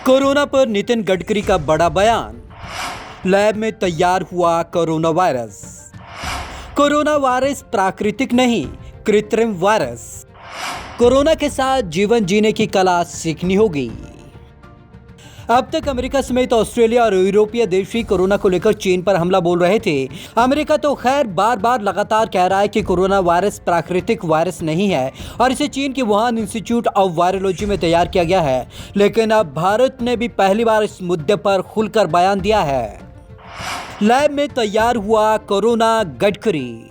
Corona पर नितिन गडकरी का बड़ा बयान। लैब में तैयार हुआ कोरोना वायरस। कोरोना वायरस प्राकृतिक नहीं, कृत्रिम वायरस। कोरोना के साथ जीवन जीने की कला सीखनी होगी। अब तक अमेरिका समेत ऑस्ट्रेलिया और यूरोपीय देश ही कोरोना को लेकर चीन पर हमला बोल रहे थे। अमेरिका तो खैर बार बार लगातार कह रहा है कि कोरोना वायरस प्राकृतिक वायरस नहीं है और इसे चीन के वुहान इंस्टीट्यूट ऑफ वायरोलॉजी में तैयार किया गया है। लेकिन अब भारत ने भी पहली बार इस मुद्दे पर खुलकर बयान दिया है। लैब में तैयार हुआ कोरोना गडकरी।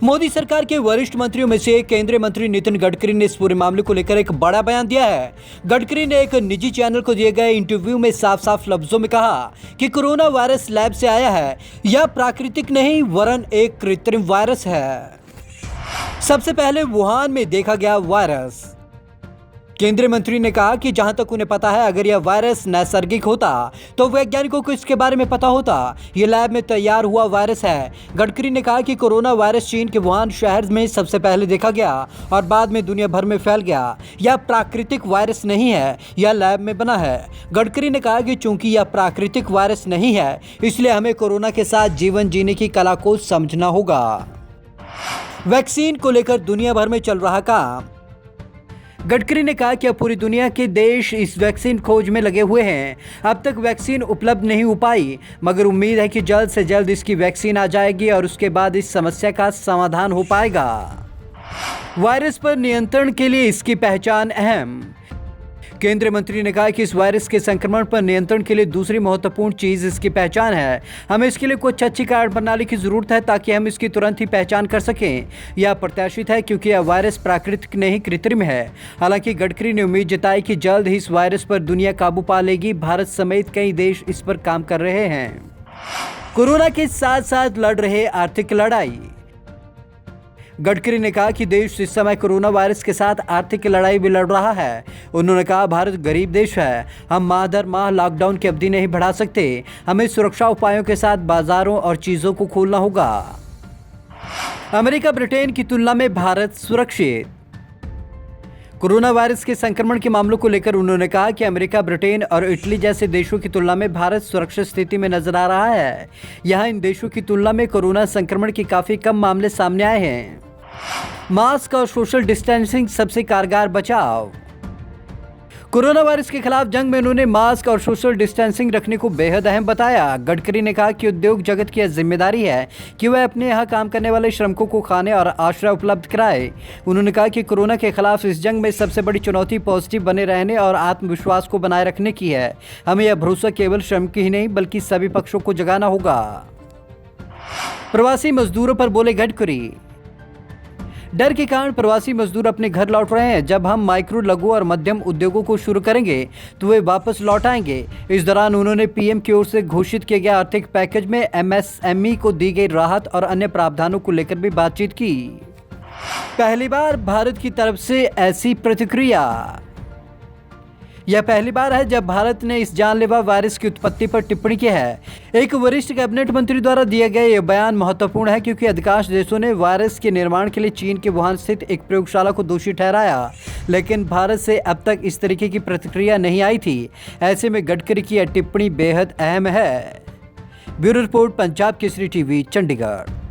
मोदी सरकार के वरिष्ठ मंत्रियों में से केंद्रीय मंत्री नितिन गडकरी ने इस पूरे मामले को लेकर एक बड़ा बयान दिया है। गडकरी ने एक निजी चैनल को दिए गए इंटरव्यू में साफ साफ लफ्जों में कहा कि कोरोना वायरस लैब से आया है, यह प्राकृतिक नहीं वरन एक कृत्रिम वायरस है। सबसे पहले वुहान में देखा गया वायरस। केंद्रीय मंत्री ने कहा कि जहां तक उन्हें पता है, अगर यह वायरस नैसर्गिक होता तो वैज्ञानिकों को इसके बारे में पता होता। यह लैब में तैयार हुआ वायरस है। गडकरी ने कहा कि कोरोना वायरस चीन के वुहान शहर में सबसे पहले देखा गया और बाद में दुनिया भर में फैल गया। यह प्राकृतिक वायरस नहीं है, यह लैब में बना है। गडकरी ने कहा कि चूंकि यह प्राकृतिक वायरस नहीं है, इसलिए हमें कोरोना के साथ जीवन जीने की कला को समझना होगा। वैक्सीन को लेकर दुनिया भर में चल रहा काम। गडकरी ने कहा कि अब पूरी दुनिया के देश इस वैक्सीन खोज में लगे हुए हैं। अब तक वैक्सीन उपलब्ध नहीं हो पाई, मगर उम्मीद है कि जल्द से जल्द इसकी वैक्सीन आ जाएगी और उसके बाद इस समस्या का समाधान हो पाएगा। वायरस पर नियंत्रण के लिए इसकी पहचान अहम। केंद्रीय मंत्री ने कहा कि इस वायरस के संक्रमण पर नियंत्रण के लिए दूसरी महत्वपूर्ण चीज इसकी पहचान है। हमें इसके लिए कुछ अच्छी कार्य प्रणाली की जरूरत है ताकि हम इसकी तुरंत ही पहचान कर सकें। यह प्रत्याशित है क्योंकि यह वायरस प्राकृतिक नहीं कृत्रिम है। हालांकि गडकरी ने उम्मीद जताई कि जल्द ही इस वायरस पर दुनिया काबू पा लेगी। भारत समेत कई देश इस पर काम कर रहे हैं। कोरोना के साथ साथ लड़ रहे आर्थिक लड़ाई। गडकरी ने कहा कि देश इस समय कोरोना वायरस के साथ आर्थिक लड़ाई भी लड़ रहा है। उन्होंने कहा, भारत गरीब देश है, हम माह दर माह लॉकडाउन की अवधि नहीं बढ़ा सकते। हमें सुरक्षा उपायों के साथ बाजारों और चीजों को खोलना होगा। अमेरिका ब्रिटेन की तुलना में भारत सुरक्षित। कोरोना वायरस के संक्रमण के मामलों को लेकर उन्होंने कहा कि अमेरिका, ब्रिटेन और इटली जैसे देशों की तुलना में भारत सुरक्षित स्थिति में नजर आ रहा है। यहाँ इन देशों की तुलना में कोरोना संक्रमण के काफी कम मामले सामने आए हैं। मास्क और सोशल डिस्टेंसिंग सबसे कारगर बचाव। कोरोना वायरस के खिलाफ जंग में उन्होंने मास्क और सोशल डिस्टेंसिंग रखने को बेहद अहम बताया। गडकरी ने कहा कि उद्योग जगत की जिम्मेदारी है कि वह अपने यहाँ काम करने वाले श्रमिकों को खाने और आश्रय उपलब्ध कराए। उन्होंने कहा कि कोरोना के खिलाफ इस जंग में सबसे बड़ी चुनौती पॉजिटिव बने रहने और आत्मविश्वास को बनाए रखने की है। हमें यह भरोसा केवल श्रमिक ही नहीं बल्कि सभी पक्षों को जगाना होगा। प्रवासी मजदूरों पर बोले गडकरी। डर के कारण प्रवासी मजदूर अपने घर लौट रहे हैं। जब हम माइक्रो, लघु और मध्यम उद्योगों को शुरू करेंगे तो वे वापस लौट आएंगे। इस दौरान उन्होंने पीएम की ओर से घोषित किए गए आर्थिक पैकेज में एमएसएमई को दी गई राहत और अन्य प्रावधानों को लेकर भी बातचीत की। पहली बार भारत की तरफ से ऐसी प्रतिक्रिया। यह पहली बार है जब भारत ने इस जानलेवा वायरस की उत्पत्ति पर टिप्पणी की है। एक वरिष्ठ कैबिनेट मंत्री द्वारा दिया गया यह बयान महत्वपूर्ण है क्योंकि अधिकांश देशों ने वायरस के निर्माण के लिए चीन के वुहान स्थित एक प्रयोगशाला को दोषी ठहराया, लेकिन भारत से अब तक इस तरीके की प्रतिक्रिया नहीं आई थी। ऐसे में गडकरी की यह टिप्पणी बेहद अहम है। Bureau report, Punjab Kesari TV, Chandigarh.